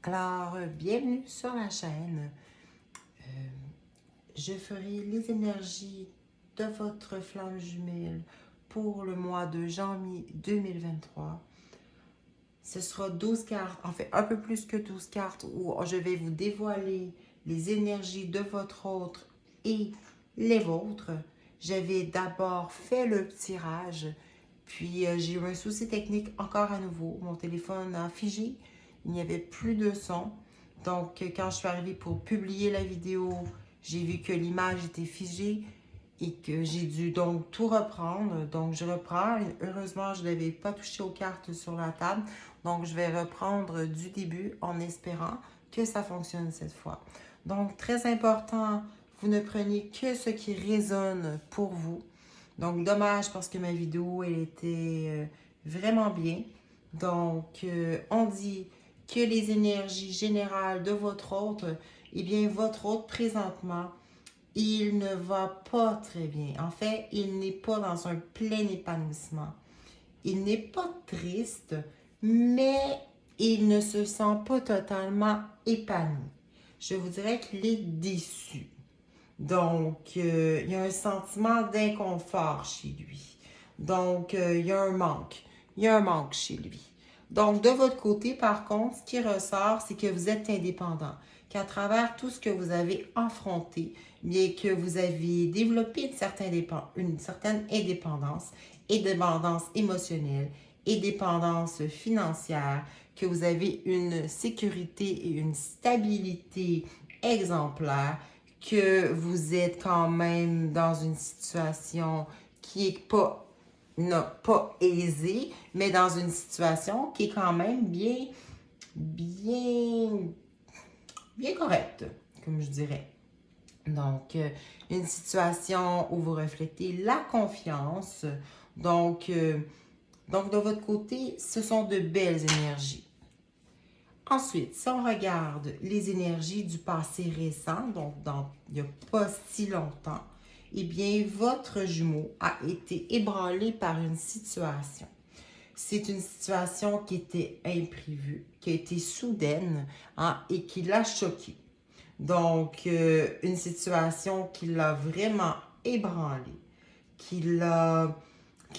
Alors, bienvenue sur la chaîne. Euh, je ferai les énergies de votre flamme jumelle pour le mois de janvier 2023. Ce sera 12 cartes, en fait un peu plus que 12 cartes, où je vais vous dévoiler les énergies de votre autre et les vôtres. J'avais d'abord fait le tirage, puis j'ai eu un souci technique encore à nouveau. Mon téléphone a figé, il n'y avait plus de son. Donc, quand je suis arrivée pour publier la vidéo, j'ai vu que l'image était figée et que j'ai dû donc tout reprendre. Donc, je reprends. Heureusement, je n'avais pas touché aux cartes sur la table. Donc, je vais reprendre du début en espérant que ça fonctionne cette fois. Donc, très important, vous ne prenez que ce qui résonne pour vous. Donc, dommage parce que ma vidéo, elle était vraiment bien. Donc, on dit que les énergies générales de votre hôte, eh bien, votre hôte présentement, il ne va pas très bien. En fait, il n'est pas dans un plein épanouissement. Il n'est pas triste, mais il ne se sent pas totalement épanoui. Je vous dirais qu'il est déçu. Donc, il y a un sentiment d'inconfort chez lui. Donc, il y a un manque. Il y a un manque chez lui. Donc, de votre côté, par contre, ce qui ressort, c'est que vous êtes indépendant. Qu'à travers tout ce que vous avez affronté, bien que vous avez développé une certaine indépendance émotionnelle et dépendance financière, que vous avez une sécurité et une stabilité exemplaire, que vous êtes quand même dans une situation qui est pas aisée, mais dans une situation qui est quand même bien, bien correcte, comme je dirais. Donc, une situation où vous reflétez la confiance. Donc, donc, de votre côté, ce sont de belles énergies. Ensuite, si on regarde les énergies du passé récent, donc il n'y a pas si longtemps, eh bien, votre jumeau a été ébranlé par une situation. C'est une situation qui était imprévue, qui a été soudaine, hein, et qui l'a choqué. Donc, une situation qui l'a vraiment ébranlé, qui a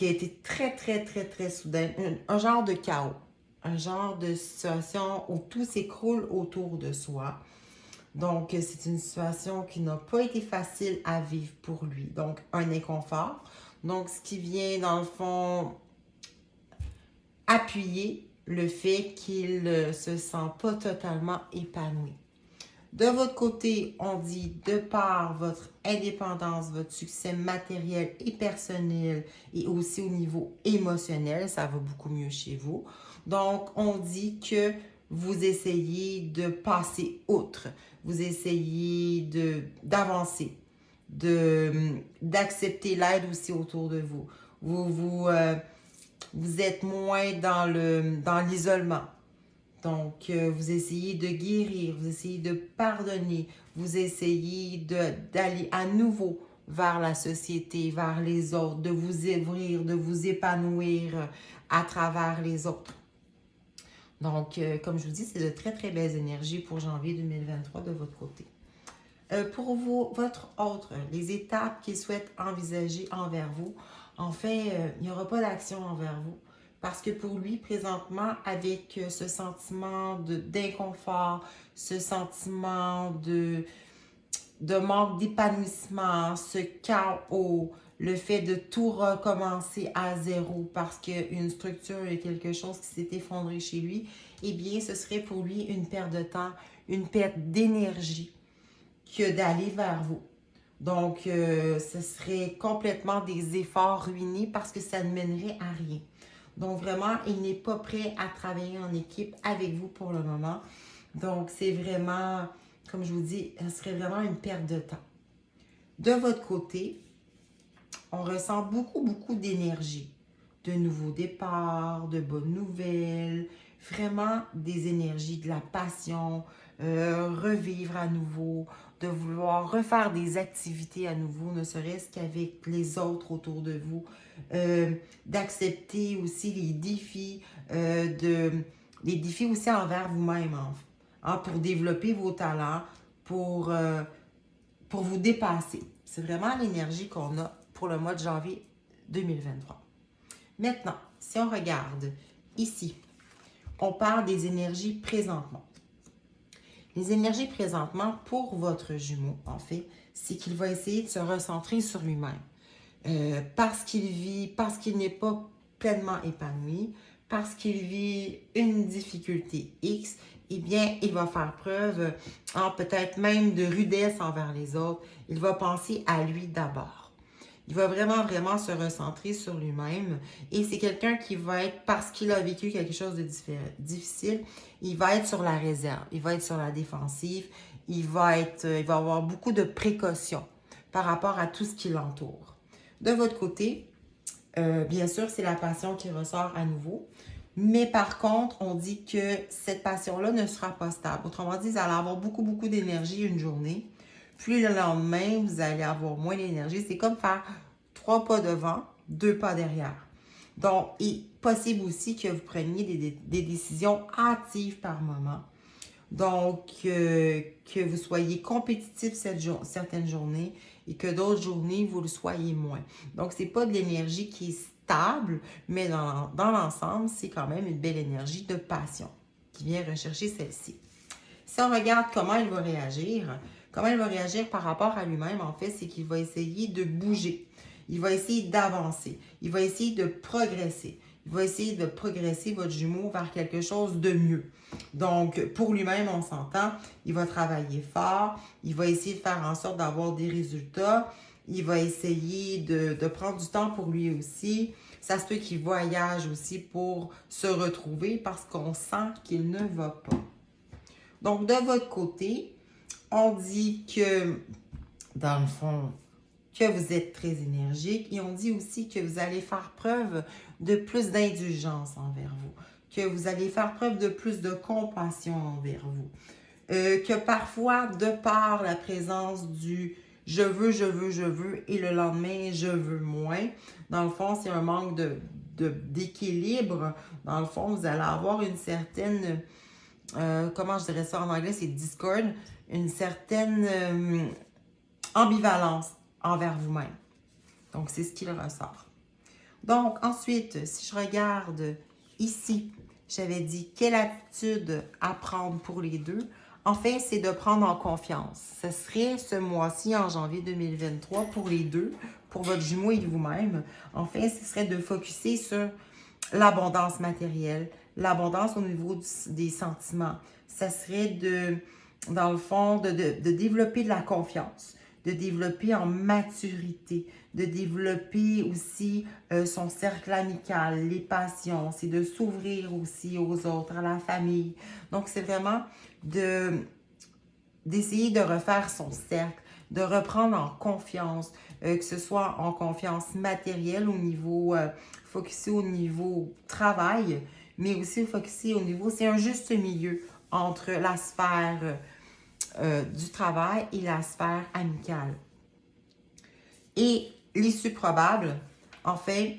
été très, très, très, très soudaine, un genre de chaos, un genre de situation où tout s'écroule autour de soi. Donc, c'est une situation qui n'a pas été facile à vivre pour lui. Donc, un inconfort. Donc, ce qui vient, dans le fond, appuyer le fait qu'il ne se sent pas totalement épanoui. De votre côté, on dit, de par votre indépendance, votre succès matériel et personnel et aussi au niveau émotionnel, ça va beaucoup mieux chez vous. Donc, on dit que vous essayez de passer outre, vous essayez d'avancer, d'accepter l'aide aussi autour de vous. Vous êtes moins dans l'isolement. Donc, vous essayez de guérir, vous essayez de pardonner, vous essayez d'aller à nouveau vers la société, vers les autres, de vous ouvrir, de vous épanouir à travers les autres. Donc, comme je vous dis, c'est de très, très belles énergies pour janvier 2023 de votre côté. Pour vous, votre autre, les étapes qu'il souhaite envisager envers vous, en fait, il n'y aura pas d'action envers vous. Parce que pour lui, présentement, avec ce sentiment d'inconfort, ce sentiment de manque d'épanouissement, ce chaos, le fait de tout recommencer à zéro parce qu'une structure et quelque chose qui s'est effondré chez lui, eh bien, ce serait pour lui une perte de temps, une perte d'énergie que d'aller vers vous. Donc, ce serait complètement des efforts ruinés parce que ça ne mènerait à rien. Donc, vraiment, il n'est pas prêt à travailler en équipe avec vous pour le moment. Donc, c'est vraiment, comme je vous dis, ce serait vraiment une perte de temps. De votre côté, on ressent beaucoup, beaucoup d'énergie, de nouveaux départs, de bonnes nouvelles, vraiment des énergies, de la passion, revivre à nouveau, de vouloir refaire des activités à nouveau, ne serait-ce qu'avec les autres autour de vous, d'accepter aussi les défis aussi envers vous-même, hein, pour développer vos talents, pour vous dépasser. C'est vraiment l'énergie qu'on a pour le mois de janvier 2023. Maintenant, si on regarde ici, on parle des énergies présentement. Les énergies présentement pour votre jumeau, en fait, c'est qu'il va essayer de se recentrer sur lui-même. Parce qu'il n'est pas pleinement épanoui, parce qu'il vit une difficulté X, eh bien, il va faire preuve, peut-être même de rudesse envers les autres. Il va penser à lui d'abord. Il va vraiment se recentrer sur lui-même. Et c'est quelqu'un qui va être, parce qu'il a vécu quelque chose de difficile, il va être sur la réserve, il va être sur la défensive, il va avoir beaucoup de précautions par rapport à tout ce qui l'entoure. De votre côté, bien sûr, c'est la passion qui ressort à nouveau. Mais par contre, on dit que cette passion-là ne sera pas stable. Autrement dit, vous allez avoir beaucoup d'énergie une journée. Puis le lendemain, vous allez avoir moins d'énergie. C'est comme faire 3 pas devant, 2 pas derrière. Donc, il est possible aussi que vous preniez des décisions hâtives par moment. Donc, que vous soyez compétitif certaines journées et que d'autres journées, vous le soyez moins. Donc, ce n'est pas de l'énergie qui est stable, mais dans l'ensemble, c'est quand même une belle énergie de passion qui vient rechercher celle-ci. Si on regarde comment il va réagir par rapport à lui-même, en fait, c'est qu'il va essayer de bouger. Il va essayer d'avancer. Il va essayer de progresser. Il va essayer de progresser votre jumeau vers quelque chose de mieux. Donc, pour lui-même, on s'entend, il va travailler fort. Il va essayer de faire en sorte d'avoir des résultats. Il va essayer de prendre du temps pour lui aussi. Ça se peut qu'il voyage aussi pour se retrouver parce qu'on sent qu'il ne va pas. Donc, de votre côté, on dit que, dans le fond, que vous êtes très énergique et on dit aussi que vous allez faire preuve de plus d'indulgence envers vous, que vous allez faire preuve de plus de compassion envers vous, que parfois, de par la présence du « je veux » et le lendemain « je veux moins », dans le fond, c'est un manque d'équilibre. Dans le fond, vous allez avoir une certaine, comment je dirais ça en anglais, c'est discord, une certaine ambivalence envers vous-même. Donc, c'est ce qu'il ressort. Donc, ensuite, si je regarde ici, j'avais dit quelle attitude à prendre pour les deux. En fait, c'est de prendre en confiance. Ce serait ce mois-ci, en janvier 2023, pour les deux, pour votre jumeau et vous-même. En fait, ce serait de focusser sur l'abondance matérielle, l'abondance au niveau des sentiments. Ça serait dans le fond, de développer de la confiance, de développer en maturité, de développer aussi son cercle amical, les passions, c'est de s'ouvrir aussi aux autres, à la famille. Donc, c'est vraiment d'essayer de refaire son cercle, de reprendre en confiance, que ce soit en confiance matérielle au niveau, focusé au niveau travail, mais aussi focusé au niveau, c'est un juste milieu entre la sphère du travail et la sphère amicale. Et l'issue probable, en fait,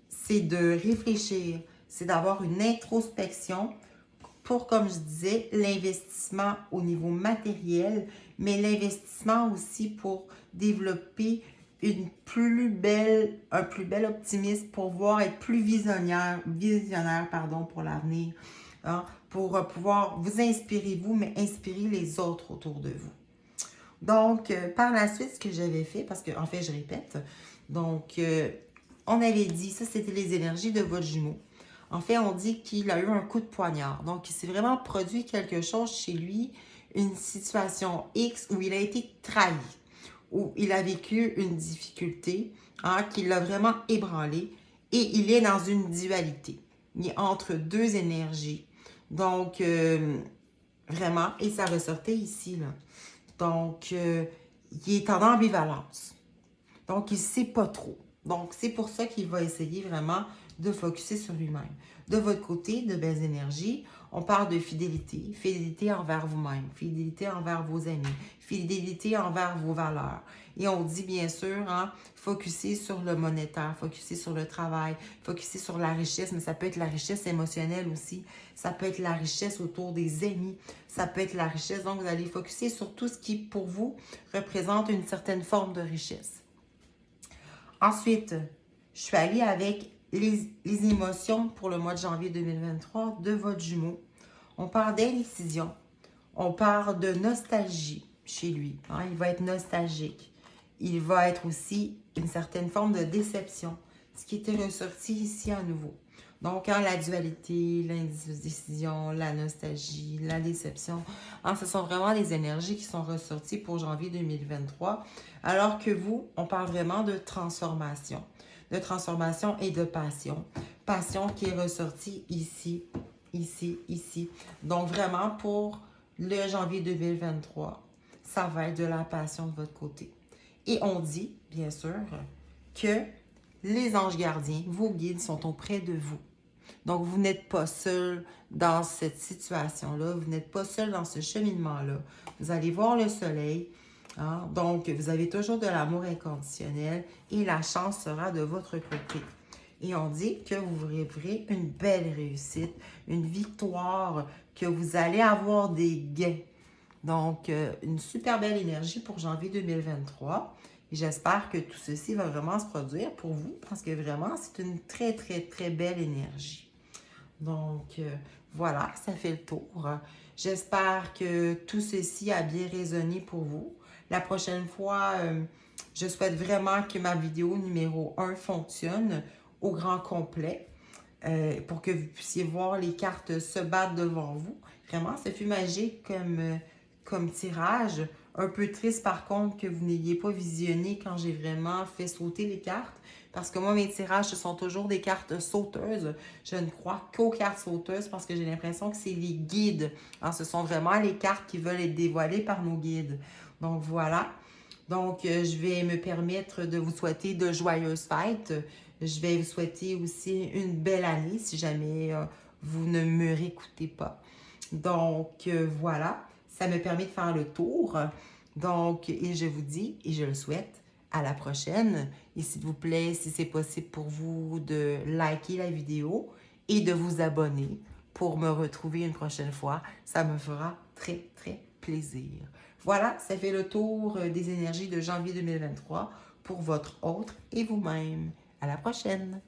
c'est de réfléchir, c'est d'avoir une introspection pour, comme je disais, l'investissement au niveau matériel, mais l'investissement aussi pour développer un plus bel optimisme, pour pouvoir être plus visionnaire pour l'avenir, hein, pour pouvoir vous inspirer vous, mais inspirer les autres autour de vous. Donc, par la suite, ce que j'avais fait, parce que, en fait, je répète, donc, on avait dit, ça, c'était les énergies de votre jumeau. En fait, on dit qu'il a eu un coup de poignard. Donc, il s'est vraiment produit quelque chose chez lui, une situation X où il a été trahi, où il a vécu une difficulté, hein, qui l'a vraiment ébranlé. Et il est dans une dualité. Il est entre deux énergies. Donc, vraiment, et ça ressortait ici, là. Donc, il est en ambivalence. Donc, il ne sait pas trop. Donc, c'est pour ça qu'il va essayer vraiment de focusser sur lui-même. De votre côté, de belles énergies, on parle de fidélité, fidélité envers vous-même, fidélité envers vos amis, fidélité envers vos valeurs. Et on dit bien sûr, hein, focuser sur le monétaire, focuser sur le travail, focuser sur la richesse, mais ça peut être la richesse émotionnelle aussi, ça peut être la richesse autour des amis, ça peut être la richesse, donc vous allez focuser sur tout ce qui pour vous représente une certaine forme de richesse. Ensuite, je suis allée avec les émotions pour le mois de janvier 2023 de votre jumeau. On parle d'indécision, on parle de nostalgie chez lui. Hein? Il va être nostalgique. Il va être aussi une certaine forme de déception, ce qui était ressorti ici à nouveau. Donc, hein, la dualité, l'indécision, la nostalgie, la déception, hein, ce sont vraiment les énergies qui sont ressorties pour janvier 2023. Alors que vous, on parle vraiment de transformation et de passion. Passion qui est ressortie ici, ici, ici. Donc, vraiment, pour le janvier 2023, ça va être de la passion de votre côté. Et on dit, bien sûr, que les anges gardiens, vos guides, sont auprès de vous. Donc, vous n'êtes pas seul dans cette situation-là. Vous n'êtes pas seul dans ce cheminement-là. Vous allez voir le soleil. Hein? Donc, vous avez toujours de l'amour inconditionnel et la chance sera de votre côté. Et on dit que vous vivrez une belle réussite, une victoire, que vous allez avoir des gains. Donc, une super belle énergie pour janvier 2023. Et j'espère que tout ceci va vraiment se produire pour vous parce que vraiment, c'est une très, très, très belle énergie. Donc, voilà, ça fait le tour. J'espère que tout ceci a bien résonné pour vous. La prochaine fois, je souhaite vraiment que ma vidéo numéro 1 fonctionne au grand complet pour que vous puissiez voir les cartes se battre devant vous. Vraiment, ça fut magique comme tirage. Un peu triste par contre que vous n'ayez pas visionné quand j'ai vraiment fait sauter les cartes. Parce que moi, mes tirages, ce sont toujours des cartes sauteuses. Je ne crois qu'aux cartes sauteuses parce que j'ai l'impression que c'est les guides. Alors, ce sont vraiment les cartes qui veulent être dévoilées par nos guides. Donc, voilà. Donc, je vais me permettre de vous souhaiter de joyeuses fêtes. Je vais vous souhaiter aussi une belle année si jamais vous ne me réécoutez pas. Donc, voilà. Ça me permet de faire le tour. Donc, et je vous dis, et je le souhaite, à la prochaine. Et s'il vous plaît, si c'est possible pour vous, de liker la vidéo et de vous abonner pour me retrouver une prochaine fois. Ça me fera très, très plaisir. Voilà, ça fait le tour des énergies de janvier 2023 pour votre autre et vous-même. À la prochaine!